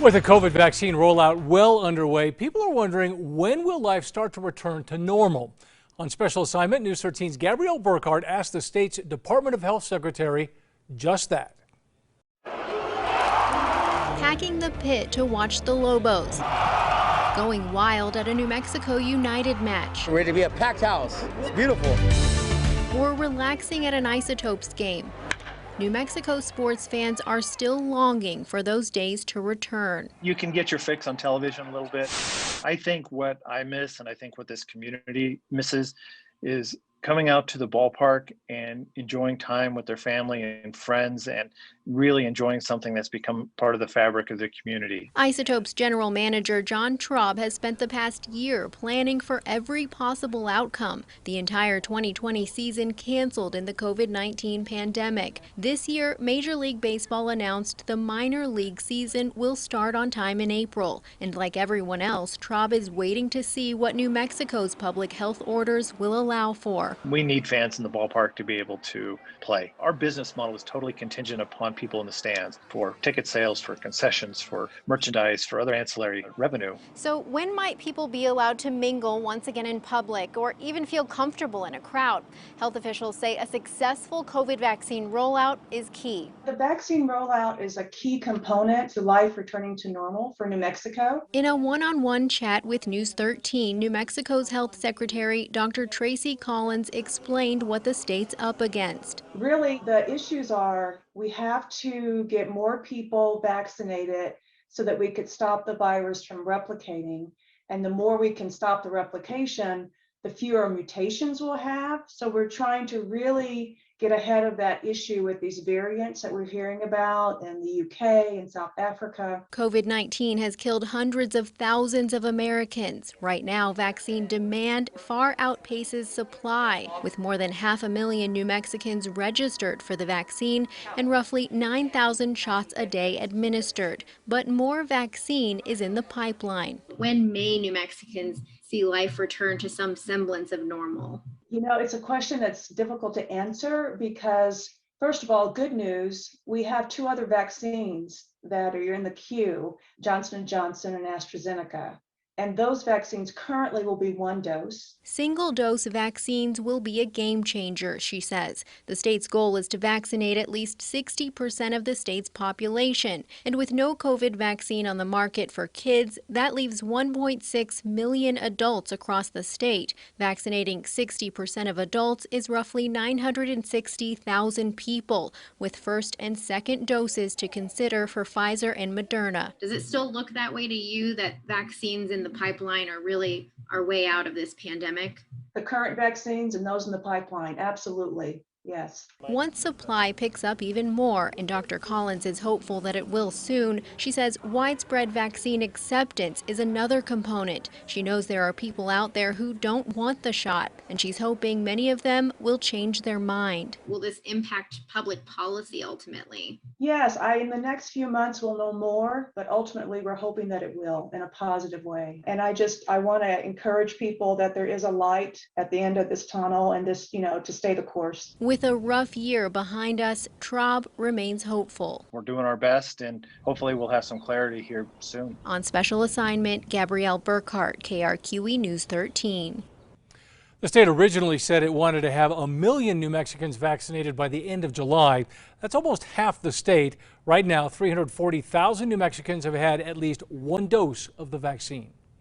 With the COVID vaccine rollout well underway, people are wondering, when will life start to return to normal? On special assignment, News 13's Gabrielle Burkhart asked the state's Department of Health Secretary just that. Packing the pit to watch the Lobos, going wild at a New Mexico United match, Ready to be a packed house. It's beautiful. or relaxing at an Isotopes game. New Mexico sports fans are still longing for those days to return. You can get your fix on television a little bit. I think what I miss, and I think what this community misses, is coming out to the ballpark and enjoying time with their family and friends and really enjoying something that's become part of the fabric of the community. Isotopes General Manager John Traub has spent the past year planning for every possible outcome. The entire 2020 season canceled in the COVID-19 pandemic. This year, Major League Baseball announced the minor league season will start on time in April. And like everyone else, Traub is waiting to see what New Mexico's public health orders will allow for. We need fans in the ballpark to be able to play. Our business model is totally contingent upon people in the stands for ticket sales, for concessions, for merchandise, for other ancillary revenue. So when might people be allowed to mingle once again in public or even feel comfortable in a crowd? Health officials say a successful COVID vaccine rollout is key. The vaccine rollout is a key component to life returning to normal for New Mexico. In a one-on-one chat with News 13, New Mexico's Health Secretary Dr. Tracy Collins explained what the state's up against. Really, the issues are we have to get more people vaccinated so that we could stop the virus from replicating. And the more we can stop the replication, the fewer mutations we'll have. So we're trying to really get ahead of that issue with these variants that we're hearing about in the UK and South Africa. COVID-19 has killed hundreds of thousands of Americans. Right now, vaccine demand far outpaces supply, with more than 500,000 New Mexicans registered for the vaccine and roughly 9,000 shots a day administered. But more vaccine is in the pipeline. When may New Mexicans see life return to some semblance of normal? You know, it's a question that's difficult to answer because, first of all, good news, we have two other vaccines that are in the queue, Johnson & Johnson and AstraZeneca. And those vaccines currently will be one dose. Single-dose vaccines will be a game changer, she says. The state's goal is to vaccinate at least 60% of the state's population. And with no COVID vaccine on the market for kids, that leaves 1.6 million adults across the state. Vaccinating 60% of adults is roughly 960,000 people, with first and second doses to consider for Pfizer and Moderna. Does it still look that way to you, that vaccines in the pipeline are really our way out of this pandemic? The current vaccines and those in the pipeline, absolutely. Yes. Once supply picks up even more, and Dr. Collins is hopeful that it will soon, she says widespread vaccine acceptance is another component. She knows there are people out there who don't want the shot, and she's hoping many of them will change their mind. Will this impact public policy ultimately? Yes, in the next few months we'll know more, but ultimately we're hoping that it will in a positive way. And I want to encourage people that there is a light at the end of this tunnel and this, to stay the course. With a rough year behind us, Traub remains hopeful. We're doing our best, and hopefully we'll have some clarity here soon. On special assignment, Gabrielle Burkhart, KRQE News 13. The state originally said it wanted to have 1 million New Mexicans vaccinated by the end of July. That's almost half the state. Right now, 340,000 New Mexicans have had at least one dose of the vaccine.